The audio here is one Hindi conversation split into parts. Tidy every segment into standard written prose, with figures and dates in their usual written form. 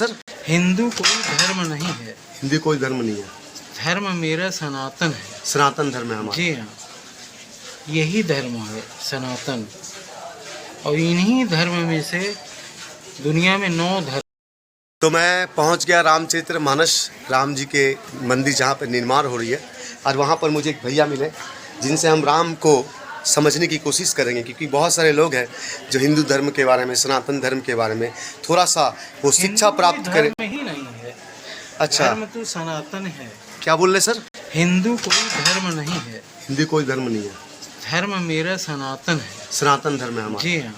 सर, हिंदू कोई धर्म नहीं है। हिंदी कोई धर्म नहीं है। धर्म मेरा सनातन है। सनातन धर्म है हमारा। जी हाँ, यही धर्म है सनातन। और इन्हीं धर्म में से दुनिया में 9 धर्म। तो मैं पहुंच गया रामचरित्र मानस, राम जी के मंदिर जहां पर निर्माण हो रही है। और वहां पर मुझे एक भैया मिले जिनसे हम राम को समझने की कोशिश करेंगे, क्योंकि बहुत सारे लोग हैं जो हिंदू धर्म के बारे में, सनातन धर्म के बारे में थोड़ा सा वो शिक्षा प्राप्त करें। धर्म ही नहीं है। अच्छा, धर्म तो सनातन है। क्या बोल रहे सर? हिंदू कोई धर्म नहीं है। हिंदी कोई धर्म नहीं है। धर्म मेरा सनातन है। सनातन धर्म है हमारा। जी हाँ,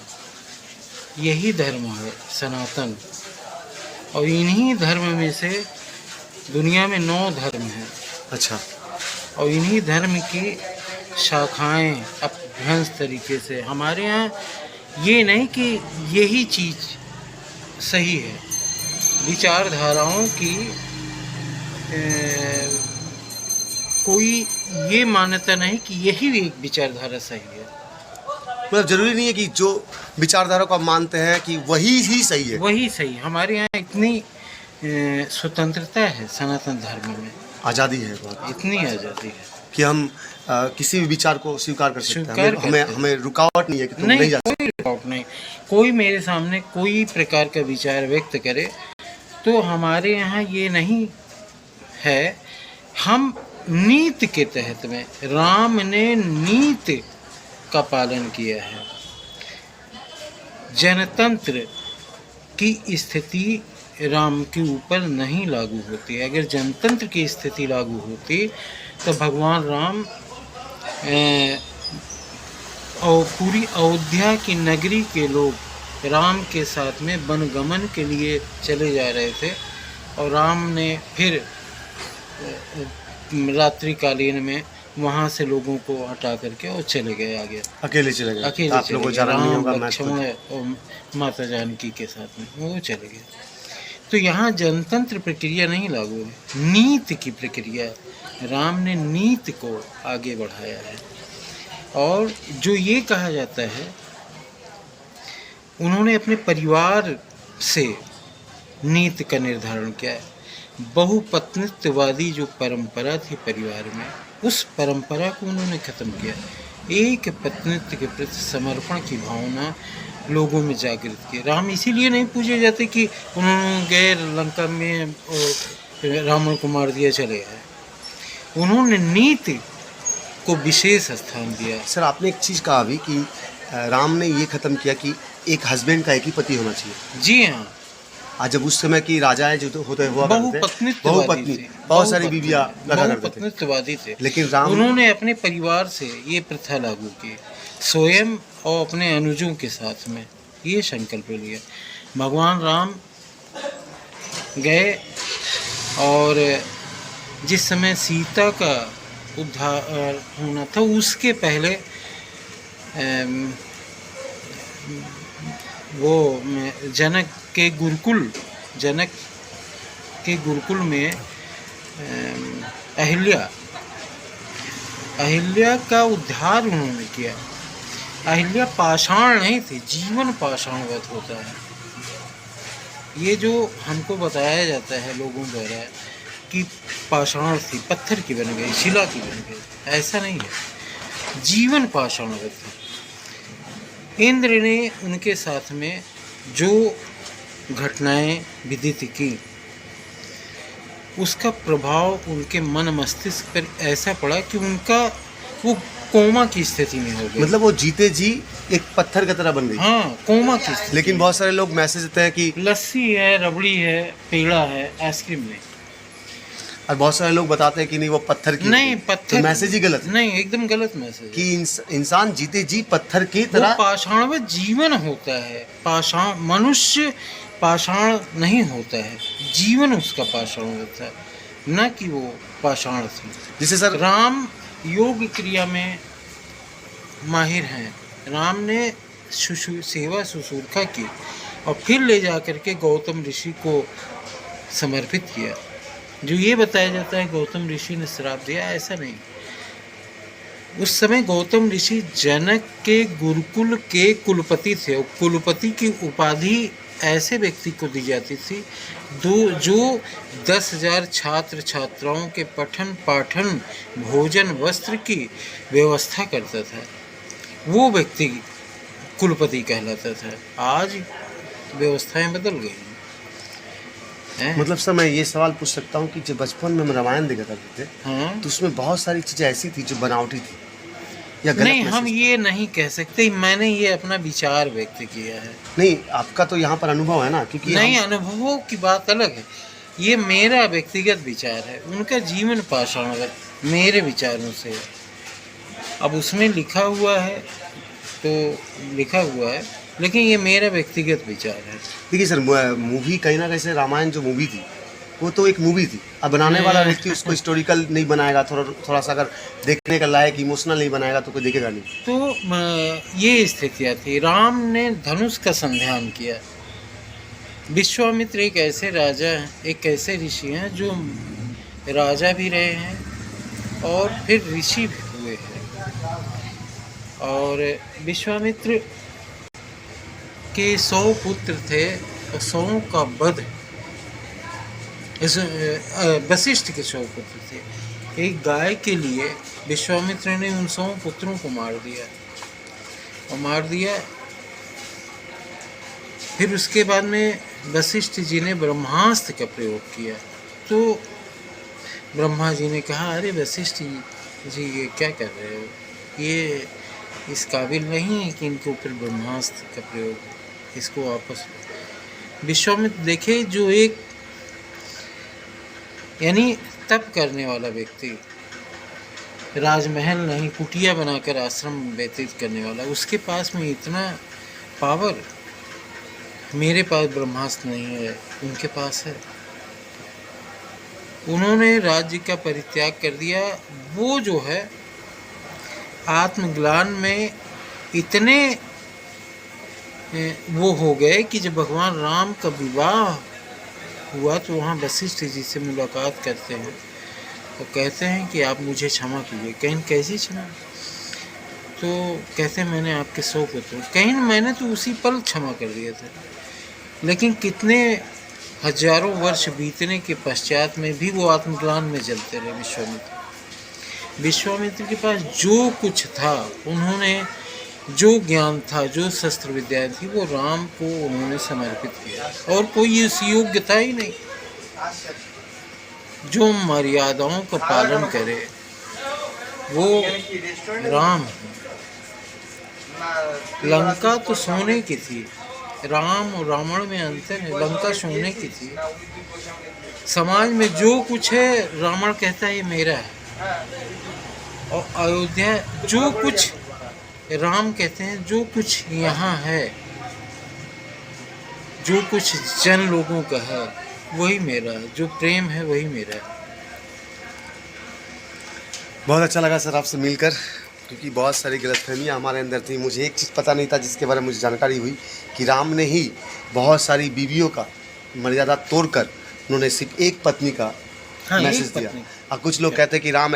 यही धर्म है सनातन। और इन्हीं धर्म में से दुनिया में 9 धर्म हैं। अच्छा, और इन्हीं धर्म की शाखाएं अभ्यंस तरीके से हमारे यहाँ, ये नहीं कि यही चीज़ सही है। विचारधाराओं की कोई ये मान्यता नहीं कि यही एक विचारधारा सही है। मतलब जरूरी नहीं है कि जो विचारधारा को आप मानते हैं कि वही ही सही है। वही सही। हमारे यहाँ इतनी स्वतंत्रता है सनातन धर्म में, आज़ादी है बहुत, इतनी आज़ादी है कि हम किसी भी विचार को स्वीकार कर सकते हैं। स्वीकार हमें रुकावट नहीं है कि तुम नहीं जा सकते। कोई रुकावट नहीं। कोई मेरे सामने कोई प्रकार का विचार व्यक्त करे तो हमारे यहाँ ये नहीं है। हम नीति के तहत में, राम ने नीति का पालन किया है। जनतंत्र की स्थिति राम के ऊपर नहीं लागू होती। अगर जनतंत्र की स्थिति लागू होती तो भगवान राम और पूरी अयोध्या की नगरी के लोग राम के साथ में वनगमन के लिए चले जा रहे थे। और राम ने फिर रात्रिकालीन में वहाँ से लोगों को हटा करके और चले गए आगे। अकेले चले गए। अकेले आप चले लोगों को गए। जाना नहीं होगा। राम, लक्ष्मण और माता जानकी के साथ में वो चले गए। तो यहाँ जनतंत्र प्रक्रिया नहीं लागू है, नीति की प्रक्रिया। राम ने नीति को आगे बढ़ाया है। और जो ये कहा जाता है, उन्होंने अपने परिवार से नीति का निर्धारण किया है। बहुपत्नित्ववादी जो परंपरा थी परिवार में, उस परंपरा को उन्होंने खत्म किया। एक पत्नित्व के प्रति समर्पण की भावना लोगों में जागृत की। राम इसीलिए नहीं पूजे जाते कि उन्होंने गए लंका में और रावण को मार दिया चले गए। उन्होंने नीति को विशेष स्थान दिया। सर, आपने एक चीज़ कहा अभी कि राम ने ये खत्म किया कि एक हस्बैंड का एक ही पति होना चाहिए। जी हाँ। आज जब उस समय की राजाएं जो होते हुआ बहुपत्नी, बहुत सारी बीवियां लगा करते थे, बहुपत्नित्ववादी थे। लेकिन राम उन्होंने अपने परिवार से ये प्रथा लागू की, स्वयं और अपने अनुजों के साथ में ये संकल्प लिया। भगवान राम गए और जिस समय सीता का उद्धार होना था उसके पहले वो जनक के गुरुकुल में अहिल्या का उद्धार उन्होंने किया। अहिल्या पाषाण नहीं थी, जीवन पाषाणवत होता है। ये जो हमको बताया जाता है लोगों द्वारा कि पाषाण थी, पत्थर की बन गई, शिला की बन गई, ऐसा नहीं है। जीवन पाषाणवत थी। इंद्र ने उनके साथ में जो घटनाएं विदित की, उसका प्रभाव उनके मन मस्तिष्क पर ऐसा पड़ा कि उनका वो कोमा की स्थिति में हो गई। मतलब वो जीते जी एक पत्थर की तरह बन गई। हाँ, कोमा की स्थिति। लेकिन बहुत सारे लोग मैसेज देते हैं कि लस्सी है, रबड़ी है, पेड़ा है, आइसक्रीम नहीं। और बहुत सारे लोग बताते हैं कि नहीं, वो पत्थर की नहीं, पत्थर तो मैसेज ही गलत है। नहीं, एकदम गलत मैसेज कि इंसान जीते जी पत्थर की तरह। पाषाण में जीवन होता है। पाषाण मनुष्य पाषाण नहीं होता है, जीवन उसका पाषाण होता है, न कि वो पाषाण थी। जिसे सर राम योग क्रिया में माहिर हैं। राम ने सेवा शुश्रूषा की और फिर ले जा करके गौतम ऋषि को समर्पित किया। जो ये बताया जाता है गौतम ऋषि ने श्राप दिया, ऐसा नहीं। उस समय गौतम ऋषि जनक के गुरुकुल के कुलपति थे और कुलपति की उपाधि ऐसे व्यक्ति को दी जाती थी जो 10,000 छात्र छात्राओं के पठन पाठन भोजन वस्त्र की व्यवस्था करता था। वो व्यक्ति कुलपति कहलाता था। आज व्यवस्थाएं बदल गई हैं। मतलब सर मैं ये सवाल पूछ सकता हूँ कि जब बचपन में हम रामायण देखा करते थे हाँ, तो उसमें बहुत सारी चीज़ें ऐसी थी जो बनावटी थी या गलत नहीं, हम महसूस ये नहीं कह सकते। मैंने ये अपना विचार व्यक्त किया है। नहीं, आपका तो यहाँ पर अनुभव है ना, क्योंकि नहीं, हम- अनुभवों की बात अलग है। ये मेरा व्यक्तिगत विचार है, उनका जीवन पाषाणगत मेरे विचारों से है। अब उसमें लिखा हुआ है तो लिखा हुआ है, लेकिन ये मेरा व्यक्तिगत विचार है। देखिए सर, मूवी कहीं ना कहीं से रामायण जो मूवी थी वो तो एक मूवी थी। अब बनाने वाला व्यक्ति उसको हिस्टोरिकल नहीं बनाएगा, थोड़ा सा अगर देखने का लायक इमोशनल नहीं बनाएगा तो कोई देखेगा नहीं। तो ये स्थितियाँ थी। राम ने धनुष का संध्यान किया। विश्वामित्र एक ऐसे राजा हैं, एक ऐसे ऋषि हैं जो राजा भी रहे हैं और फिर ऋषि भी हुए हैं। और विश्वामित्र के 100 पुत्र थे और 100 का वध वशिष्ठ के 100 पुत्र थे। एक गाय के लिए विश्वामित्र ने उन 100 पुत्रों को मार दिया। फिर उसके बाद में वशिष्ठ जी ने ब्रह्मास्त्र का प्रयोग किया। तो ब्रह्मा जी ने कहा, अरे वशिष्ठ जी ये क्या कर रहे हो, ये इस काबिल नहीं है कि इनके ऊपर ब्रह्मास्त्र का प्रयोग, इसको वापस। विश्वामित्र देखे, जो एक यानी तप करने वाला व्यक्ति, राजमहल नहीं कुटिया बनाकर आश्रम व्यतीत करने वाला, उसके पास में इतना पावर। मेरे पास ब्रह्मास्त्र नहीं है, उनके पास है। उन्होंने राज्य का परित्याग कर दिया। वो जो है आत्मग्लान में इतने वो हो गए कि जब भगवान राम का विवाह हुआ तो वहाँ वशिष्ठ जी से मुलाकात करते हैं तो कहते हैं कि आप मुझे क्षमा कीजिए। कहीं कैसी क्षमा? तो कहते हैं मैंने आपके 100 पुत्र, कहीं मैंने तो उसी पल क्षमा कर दिया था। लेकिन कितने हजारों वर्ष बीतने के पश्चात में भी वो आत्मग्लान में जलते रहे। विश्वामित्र के पास जो कुछ था, उन्होंने जो ज्ञान था, जो शस्त्र विद्या थी, वो राम को उन्होंने समर्पित किया। और कोई इस योग्य था ही नहीं जो मर्यादाओं का पालन करे, वो राम है। लंका तो सोने की थी, राम और रावण में अंतर है। लंका सोने की थी। समाज में जो कुछ है, रावण कहता है ये मेरा है, और अयोध्या जो कुछ, राम कहते हैं जो कुछ यहाँ है, जो कुछ जन लोगों का है, वही मेरा है। जो प्रेम है वही मेरा है। बहुत अच्छा लगा सर आपसे मिलकर, क्योंकि बहुत सारी गलतफहमियाँ हमारे अंदर थी। मुझे एक चीज़ पता नहीं था जिसके बारे में मुझे जानकारी हुई कि राम ने ही बहुत सारी बीवियों का मर्यादा तोड़कर उन्होंने सिर्फ एक पत्नी का मैसेज दिया। और कुछ लोग कहते हैं कि राम